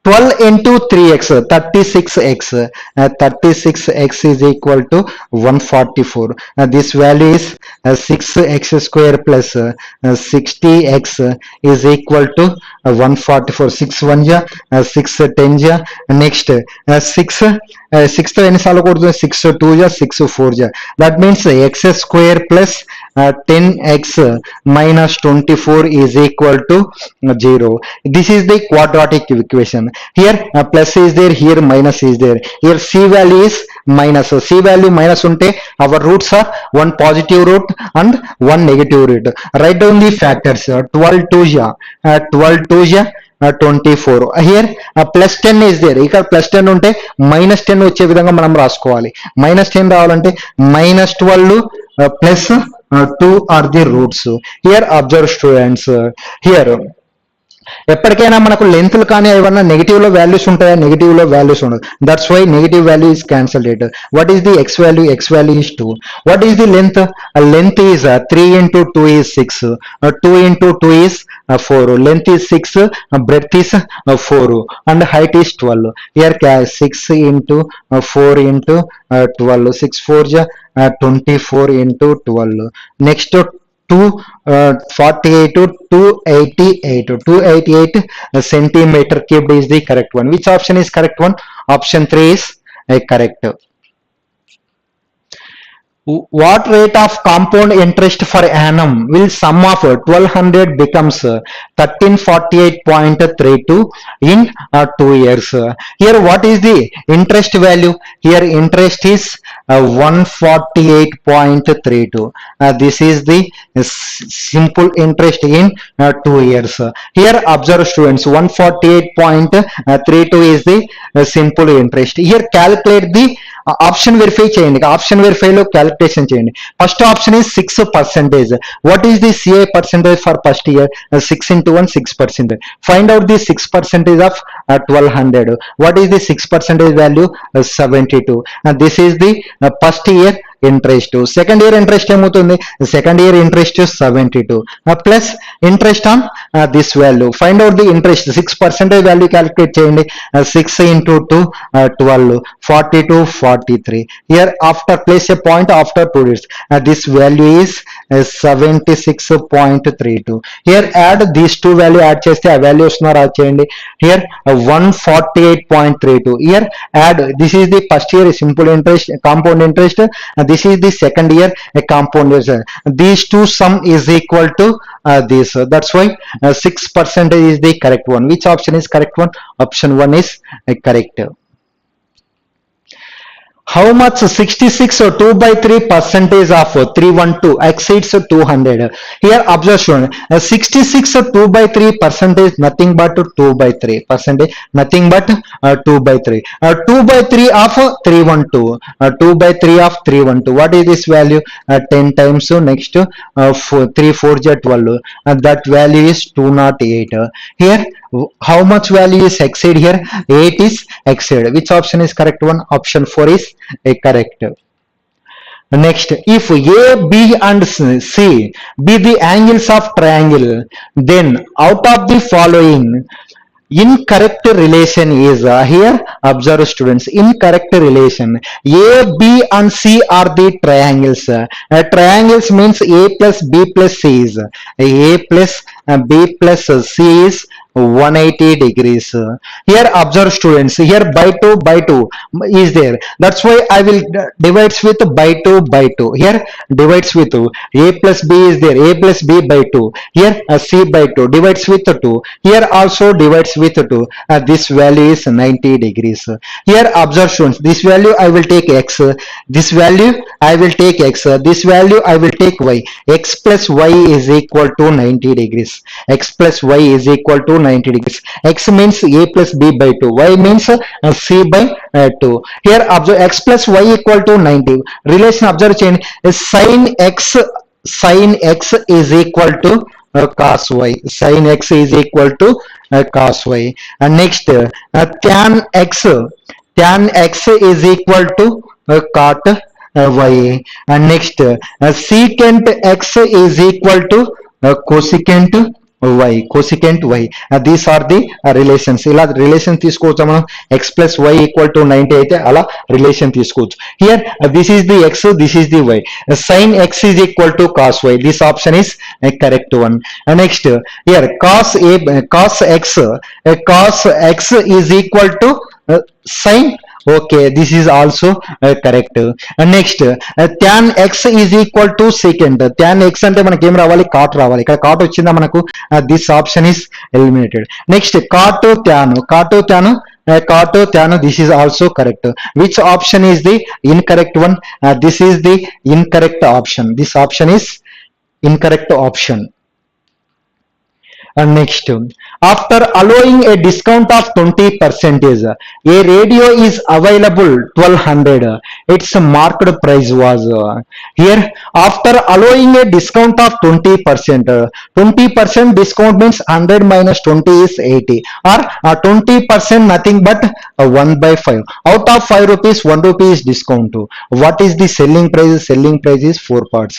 12 into 3x 36x. 36x is equal to 144. This value is 6x square plus 60x is equal to 144. 6 1 ja 6 10 ja. Next 6 6 ఎన్నిసార్లు కొడుతుంది? 6 2 ja 6 4 ja. That means x square plus 10x minus 24 is equal to 0. This is the quadratic equation. Here plus is there, here minus is there. Here c value is minus. So c value minus unte our roots are one positive root and one negative root. Write down the factors. 12 2 ja 24. Here plus 10 is there. ఇక్కడ plus 10 ఉంటే minus 10 వచ్చే విధంగా మనం రాసుకోవాలి. minus 10 రావాలంటే minus 12 plus 2 are the roots. Here observe students. Here ఎప్పటికైనా మనకు length కానీ ఏమన్నా నెగిటివ్ లో వాల్యూస్ ఉంటాయా? నెగిటివ్ లో వాల్యూస్ ఉండదు. That's why negative value is cancelled. What is the X value? X value is 2. What is the length? Length is 3 into 2 is 6. 2 into 2 is 4. Length is 6, breadth is 4 and height is 12. Here 6 into 4 into 12. 6 4 ja 24 into 12. Next 248 to 288 centimeter cubed is the correct one. Which option is correct one? Option 3 is correct. What rate of compound interest for annum will sum of 1200 becomes 1348.32 in 2 years? Here what is the interest value? Here interest is 148.32. This is the simple interest in 2 years. Here observe students, 148.32 is the simple interest. Here calculate the option verify చేయండి. Option వెరిఫైలో calculation చేయండి. First option is 6%. What is the CA percentage for first year? 6 into 1, 6%. Find out the 6% of 1200. What is the 6% value? 72. This is the first year interest. Second year interest ఏమవుతుంది? Second year interest 72 plus interest on this value. Find out the interest. 6% value calculate చేయండి. 6 into 2 12 42 43. Here after place a point after 2 years. This value is 76.32. Here add these two value add చేస్తే ఆ values add చేయండి. Here 148.32. Here add, this is the first year simple interest compound interest, this is the second year compound interest. These two sum is equal to this. That's why 6% is the correct one. Which option is correct one? Option 1 is correct. How much 66 or 2 by 3 percentage of 312 exceeds 200? Here observe 66 or 2 by 3 percentage nothing but 2 by 3 percentage, nothing but 2 by 3. 2 by 3 of 312, 2 by 3 of 312. What is this value? 10 times. Next 3 4 12. That value is 208. Here how much value is exceed? Here 8 is exceed. Which option is correct one? Option 4 is correct. Next, if A, B and C be the angles of triangle, then out of the following incorrect relation is here observe students, incorrect relation. A, B and C are the triangles. Triangles means A plus B plus C is A plus B plus C is 180 degrees. Here observe students, here by 2 by 2 is there. That's why I will divides with by 2 by 2. Here divides with 2. A plus B is there. A plus B by 2. Here C by 2 divides with 2. Here also divides with 2. This value is 90 degrees. Here observe students, this value I will take X. This value I will take X. This value I will take Y. X plus Y is equal to 90 degrees. X plus Y is equal to 90 degrees. X means A plus B by 2. Y means C by 2. Here observe X plus Y equal to 90. Relation observe change. Sin X is equal to cos Y. Sin X is equal to cos Y. And next tan X is equal to cot Y. And next secant X is equal to cosecant Y. Cosecant Y. These are the relations. ఇలా relation తీసుకోవచ్చు మనం. X plus Y equal to 90 అయితే అలా relation తీసుకోవచ్చు. Here this is the X, this is the Y. Sin X is equal to cos Y. This option is a correct one. Next here cos X is equal to sin. Okay, this is also correct. Next tan X is equal to secant. Tan X అంటే మనకి ఏం రావాలి? Cot రావాలి. ఇక్కడ cot వచ్చిందా మనకు? This option is eliminated. Next cot tan, this is also correct. Which option is the incorrect one? This is the incorrect option. This option is incorrect option. And next, after allowing a discount of 20%, a radio is available 1200. Its market price was here. After allowing a discount of 20%, 20% discount means 100 minus 20 is 80, or 20% nothing but 1 by 5. Out of 5 rupees, 1 rupee is discount. What is the selling price? Selling price is 4 parts.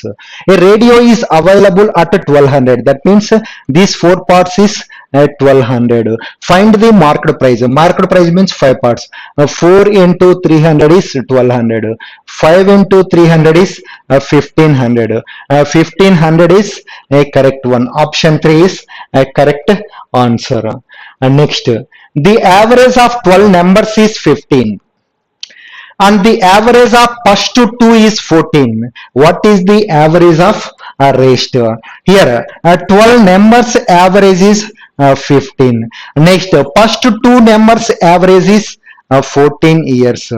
A radio is available at 1200. That means these 4 parts is 1200. Find the market price. Market price means 5 parts. 4 into 300 is 1200. 5 into 300 is 1500. 1500 is a correct one. Option 3 is a correct answer. And next, the average of 12 numbers is 15. and the average of first two is 14. What is the average of rest? Here 12 numbers average is 15. Next, first two numbers average is 14 years.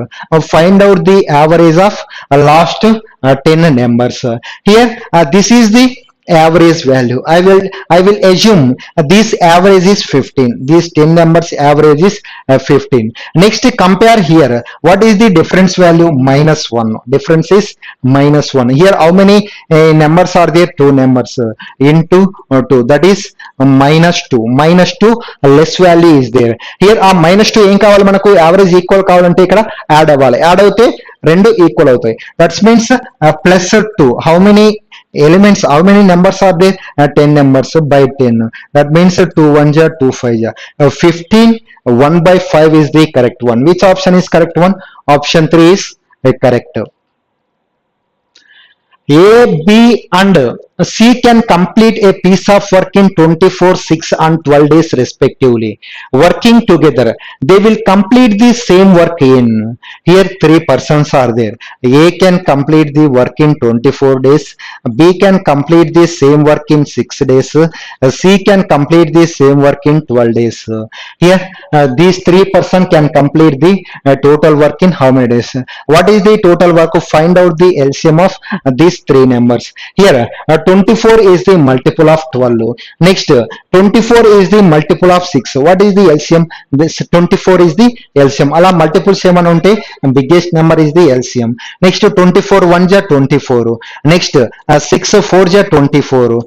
Find out the average of last 10 numbers. Here this is the average value. I will assume this average is 15. These 10 numbers average is 15. Next, compare here. What is the difference value? Minus 1. Difference is minus 1. Here how many numbers are there? 2 numbers into 2. That is minus 2. Minus 2 less value is there. Here minus 2 ఏం కావాలి మనకు? Average equal కావాలంటే ఇక్కడ add అవ్వాలి. Add అవుతే రెండు equal అవుతాయి. That's means plus 2. How many elements, how many numbers are there? 10 numbers by 10. That means 2 1 ja 2 5 ja 15. 1 by 5 is the correct one. Which option is correct one? Option 3 is correct. A, B and C can complete a piece of work in 24, 6 and 12 days respectively. Working together, they will complete the same work in. Here 3 persons are there. A can complete the work in 24 days. B can complete the same work in 6 days. C can complete the same work in 12 days. Here these 3 persons can complete the total work in how many days? What is the total work? Find out the LCM of these 3 numbers. Here 24 is the multiple of 12. Next 24 is the multiple of 6. What is the LCM? This 24 is the LCM. Ala multiples ఏమని ఉంటే biggest number is the LCM. Next 24 1 ja 24. Next 6 4 ja 24.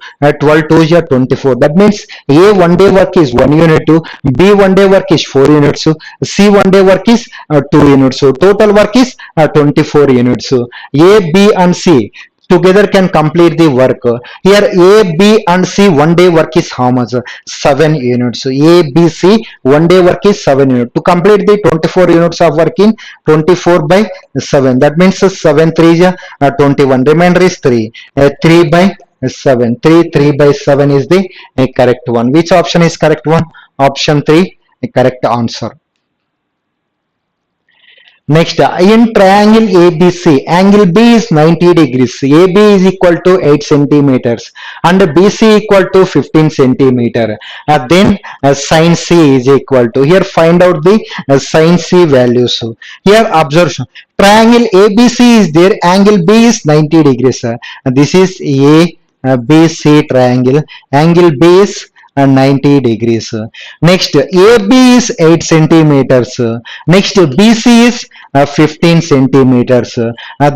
12 2 ja 24. That means A one day work is 1 unit. B one day work is 4 units. C one day work is 2 units. So total work is 24 units. A, B and C together can complete the work. Here A, B and C one day work is how much? 7 units. So A, B, C one day work is 7 units. To complete the 24 units of work in 24 by 7. That means 7 3 is 21. Remainder is 3. 3 by 7. 3 by 7 is the correct one. Which option is correct one? Option 3 correct answer. Next, in triangle ABC, angle B is 90 degrees. AB is equal to 8 centimeters and BC equal to 15 centimeter. Then sin C is equal to, here find out the sin C values. Here observe, triangle ABC is there, angle B is 90 degrees. This is ABC triangle, angle B is 90 degrees. Next AB is 8 centimeters. Next BC is 15 centimeters.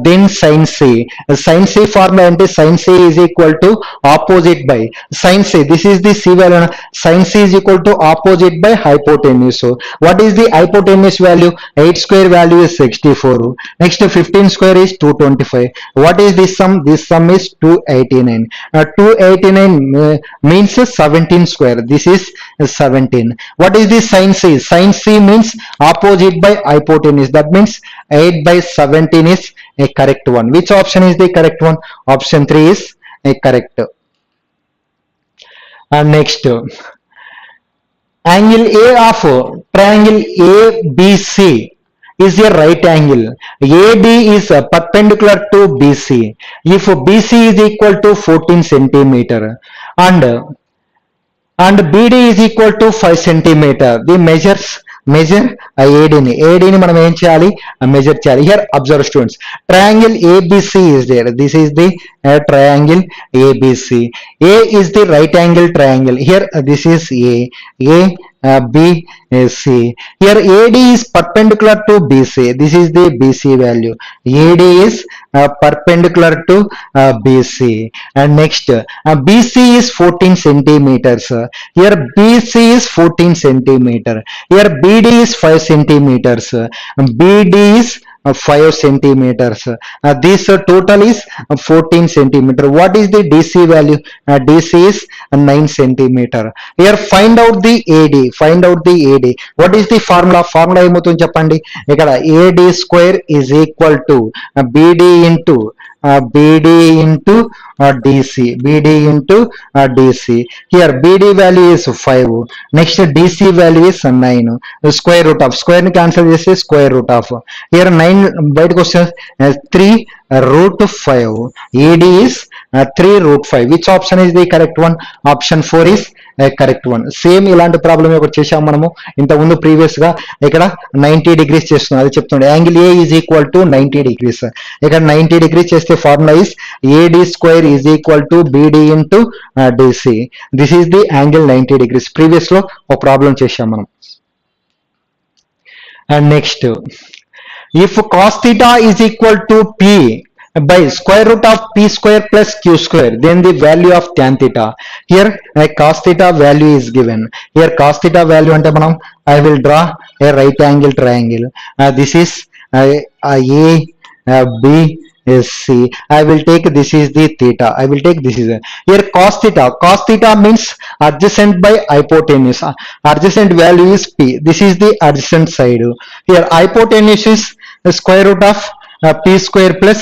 Then sin C. Sin C formula ante sin C is equal to opposite by sin C. This is the C value. Sin C is equal to opposite by hypotenuse. So what is the hypotenuse value? 8 square value is 64. Next 15 square is 225. What is this sum? This sum is 289. 289 means 17 square. This is 17. What is the sin C? Sin C means opposite by hypotenuse. That means 8 by 17 is a correct one. Which option is the correct one? Option 3 is a correct. Next, angle A of triangle ABC is a right angle. AD is perpendicular to BC. If BC is equal to 14 centimeter and BD is equal to 5 centimeter, the measure AD ni మనం ఏం చేయాలి? Measure చేయాలి. Here observe students, triangle ABC is there. This is the triangle ABC. A is the right angle triangle. Here this is B, C. Here AD is perpendicular to BC. This is the BC value. AD is perpendicular to BC. And next, BC is 14 centimeters. Here BC is 14 centimeter. Here BD is 5 centimeters. BD is 5 centimeters. This total is 14 centimeter. What is the DC value? DC is 9 centimeter. Here find out the AD. Find out the AD. What is the formula? Formula ఏమవుతుంది చెప్పండి. ఇక్కడ AD square is equal to BD into DC, BD into DC. Here BD value is 5. Next DC value is 9. Square root of, square ni cancel cheste square root of. Here 9 by question 3 root 5. AD is 3 root 5. Which option is the correct one? Option 4 is correct one. Same ఇలాంటి problem ఒకటి చేసాం మనము ఇంతకుముందు previous గా. ఇక్కడ 90 degrees చేస్తున్నాం, అది చెప్తుండే angle A is equal to 90 degrees. ఇక్కడ 90 డిగ్రీస్ చేస్తే formula is AD square is equal to BD into DC. This is the angle 90 degrees. Previous లో ఒక ప్రాబ్లం చేసాం మనం. And next, if cos theta is equal to P by square root of p square plus q square, then the value of tan theta. Here cos theta value is given. Here cos theta value ante manam, I will draw a right angle triangle. This is a b c. I will take, this is the theta, I will take this is here cos theta. Cos theta means adjacent by hypotenuse. Adjacent value is p. This is the adjacent side. Here hypotenuse is square root of p square plus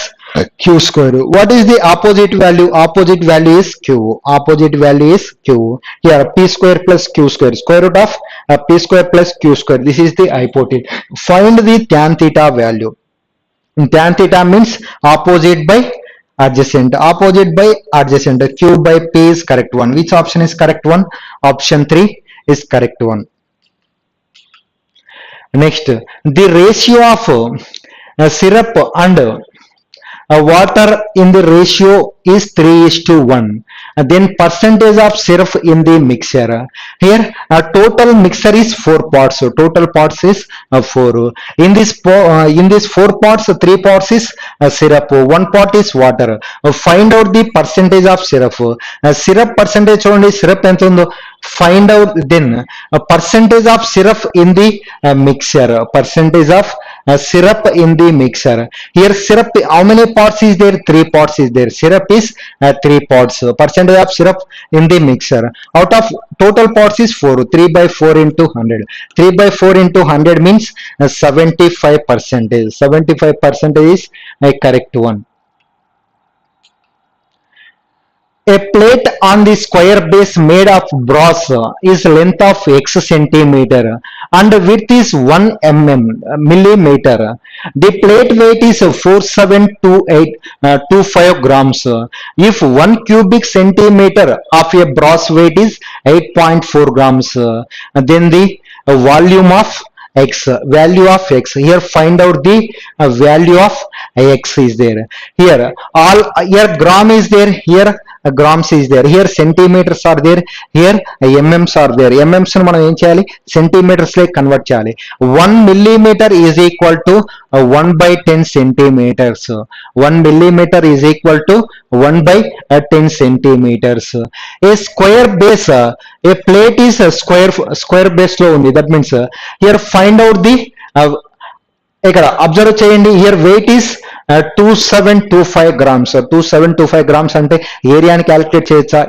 q square. What is the opposite value? Opposite value is q. Opposite value is q. Here p square plus q square, square root of p square plus q square. This is the hypotenuse. Find the tan theta value. Tan theta means opposite by adjacent. Opposite by adjacent. Q by p is correct one. Which option is correct one? Option 3 is correct one. Next, the ratio of syrup and water in the ratio is 3:1. Then percentage of syrup in the mixture. Here total mixture is 4 parts. So total parts is 4. In this 4 parts, 3 parts is syrup, 1 part is water. Find out the percentage of syrup. Syrup percentage only, syrup ento undo find out. Then percentage of syrup in the mixture. Percentage of syrup in the mixture. Here syrup, how many parts is there? 3 parts is there. Syrup is 3 parts. Percentage of syrup in the mixture. Out of total parts is 4. 3 by 4 into 100. 3 by 4 into 100 means 75%. 75% is a correct one. A plate on the square base made of brass is length of x centimeter and width is 1 millimeter. The plate weight is 472825 grams. If 1 cubic centimeter of a brass weight is 8.4 grams, then the volume of x, value of x. Here find out the value of x is there. Here all, here gram is there, here grams is there, here centimeters are there, here mms are there. mms ను మనం ఏం చేయాలి? Centimetres లో convert చేయాలి. 1 millimeter is equal to 1 by 10 centimeters. 1 millimeter is equal to 1 by 10 centimeters. A square base, a plate is a square base లో ఉంది. That means here find out the ఇక్కడ observe చేయండి. Here weight is 2725 grams. 2725 grams అంటే ఏరియాని calculate చేయొచ్చా?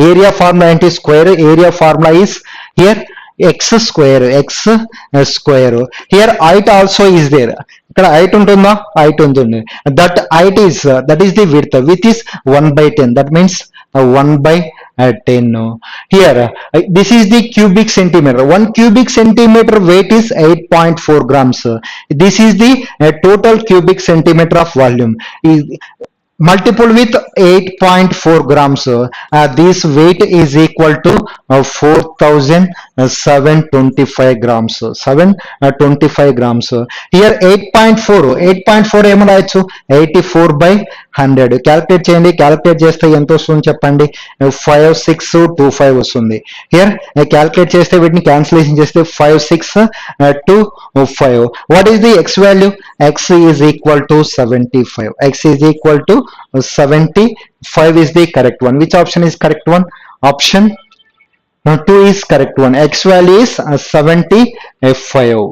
Area formula ఏంటి? Square. Area formula is here X square. Here height also is there. ఇక్కడ height ఉంటుందా? హైట్ ఉంటుంది. That height is, that is the width. Width is 1 by 10. దట్ మీన్స్ 1 by 10. Here this is the cubic centimeter. 1 cubic centimeter weight is 8.4 grams. This is the total cubic centimeter of volume. Multiple with 8.4 grams. This weight is equal to 4725 grams. 725 grams. Here 8.4 ఏమో రాయొచ్చు? 84 by 100. Calculate చేయండి. Calculate చేస్తే ఎంత వస్తుంది చెప్పండి? 5625 వస్తుంది. Here calculate చేస్తే వీటిని క్యాన్సిలేషన్ చేస్తే 5625. What is the X value? X is equal to 75. X is equal to 75 is the correct one. Which option is correct one? Option 2 is correct one. X value is 75.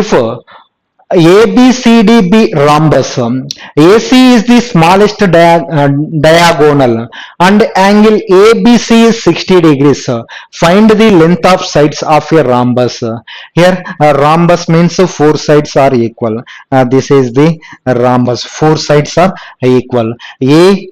If ABCDB rhombus. AC is the smallest diagonal and angle ABC is 60 degrees. Find the length of sides of a rhombus. Here rhombus means four sides are equal. This is the rhombus. Four sides are equal. A,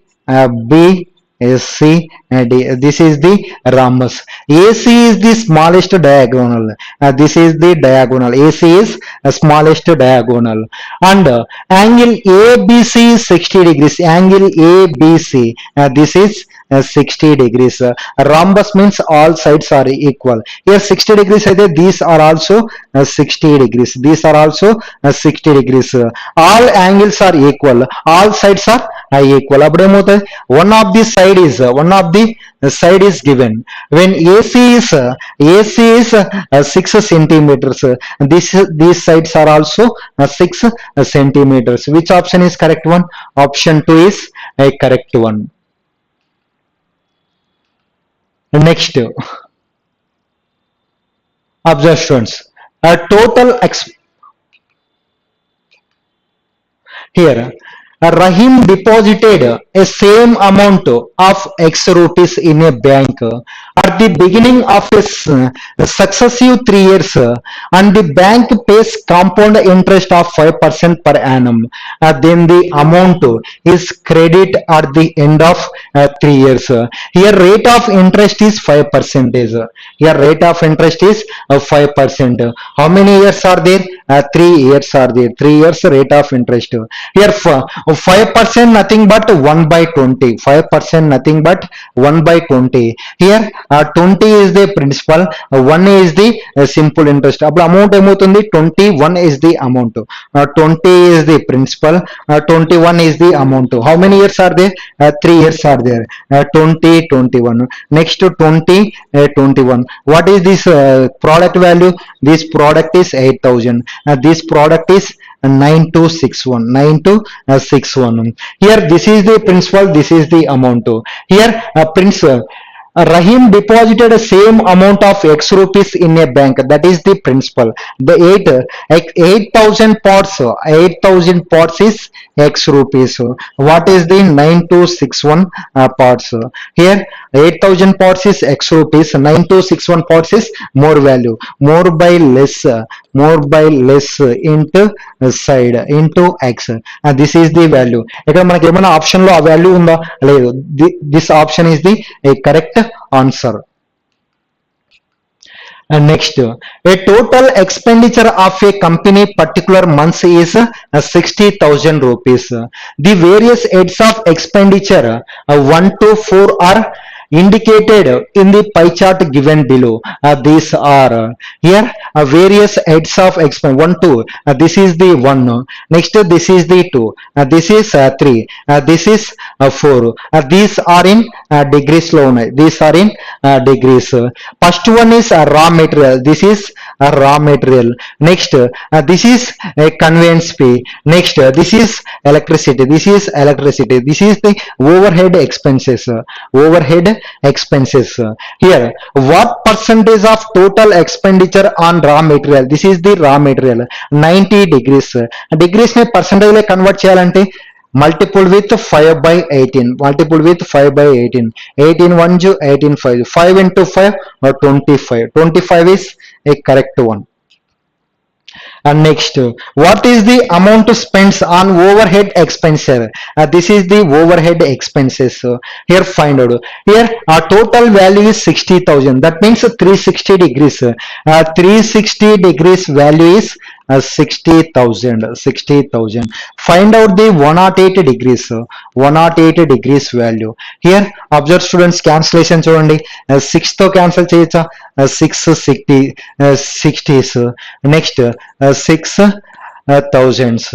B, C and D. This is the rhombus. AC is the smallest diagonal. This is the diagonal. AC is the smallest diagonal. And angle ABC is 60 degrees. Angle ABC. This is 60 degrees. Rhombus means all sides are equal. Here 60 degrees. These are also 60 degrees. These are also 60 degrees. All angles are equal. All sides are equal. One of the side is given. When AC is 6 centimeters. These sides are also 6 centimeters. Which option is correct one? Option 2 is a correct one. Next, observe students. Total here. Rahim deposited a same amount of X rupees in a bank at the beginning of a successive 3 years and the bank pays compound interest of 5% per annum. Then the amount is credit at the end of 3 years. Here rate of interest is 5%. Here rate of interest is 5%. How many years are there? 3 years are there. 3 years rate of interest. Here 5% nothing but 1 by 20. 5% nothing but 1 by 20. Here 20 is the principal, 1 is the simple interest. Amount 21 is the amount. 20 is the principal, 21 is the amount. How many years are there? 3 years are there. 20, 21. Next to 20, 21. What is this product value? This product is 8,000. This product is 9261. Here this is the principal, this is the amount. Here principal Rahim deposited the same amount of X rupees in a bank. That is the principal. The 8,000 parts is X rupees. What is the 9261 parts? Here 8,000 parts is X rupees. 9261 parts is more value. More by less into side into X. This is the value. Option lo value unda ledu. This option is the correct answer. And next, a total expenditure of a company particular month is 60,000 rupees. The various heads of expenditure 1 to 4 are indicated in the pie chart given below. These are here various heads of expense. 1, 2. This is the 1. Next, this is the 2. This is 3. This is 4. These are in degrees loan. These are in degrees. First one is raw material. This is raw material. Next, this is a conveyance fee. Next, this is electricity. This is electricity. This is the overhead expenses. Overhead expenses. Here, what percentage of total expenditure on raw material? This is the raw material. 90 degrees. Degrees ne percentage le convert cheyalante multiple with 5 by 18. Multiple with 5 by 18. 18 1 18 5. 5 into 5 or 25. 25 is a correct one. And next, what is the amount spent on overhead expenses? This is the overhead expenses. Here find out. Here our total value is 60,000. That means 360 degrees. 360 degrees value is 60,000. 60,000. Find out the 108 degrees. 108 degrees value. Here observe students cancellation చూడండి 6 తో cancel చేయొచ్చా 660s. Next 6,000s.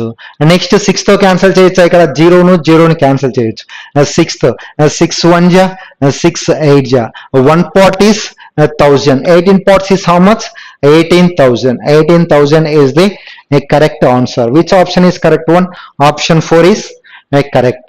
Next 6 తో cancel చేయొచ్చా ఇక్కడ 0 cancel చేయొచ్చు 6 1 ja 6 8 ja 1 pot is 1000. 18 pots is how much? 18,000. 18,000 is the correct answer. Which option is correct one? Option 4 is correct.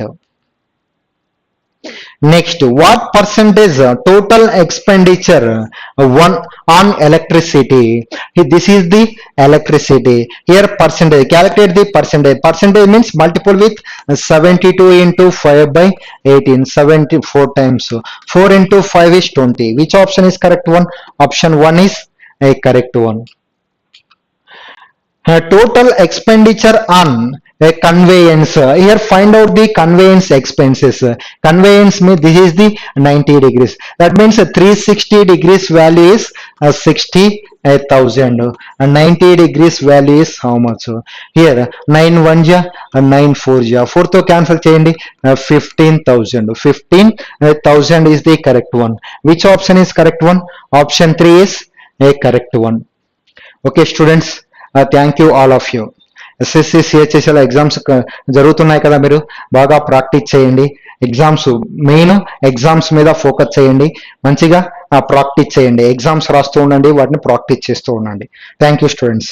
Next, what percentage total expenditure one on electricity? This is the electricity. Here percentage. Calculate the percentage. Percentage means multiple with 72 into 5 by 18. 74 times. 4 into 5 is 20. Which option is correct one? Option 1 is a correct one. Total expenditure on a conveyance. Here find out the conveyance expenses. Conveyance means this is the 90 degrees. That means 360 degrees value is 60,000 and 90 degrees value is how much? Here 9 1 ja 9 4 ja 4 to cancel cheyandi 15,000. 15,000 is the correct one. Which option is correct one? Option 3 is a correct one. Okay students, thank you all of you. SSC CHSL exams జరుగుతున్నాయి కదా, మీరు బాగా practice చేయండి. Exams main exams మీద focus చేయండి, మంచిగా practice చేయండి. Exams రాస్తూ ఉండండి, వాటిని ప్రాక్టీస్ చేస్తూ ఉండండి. Thank you students.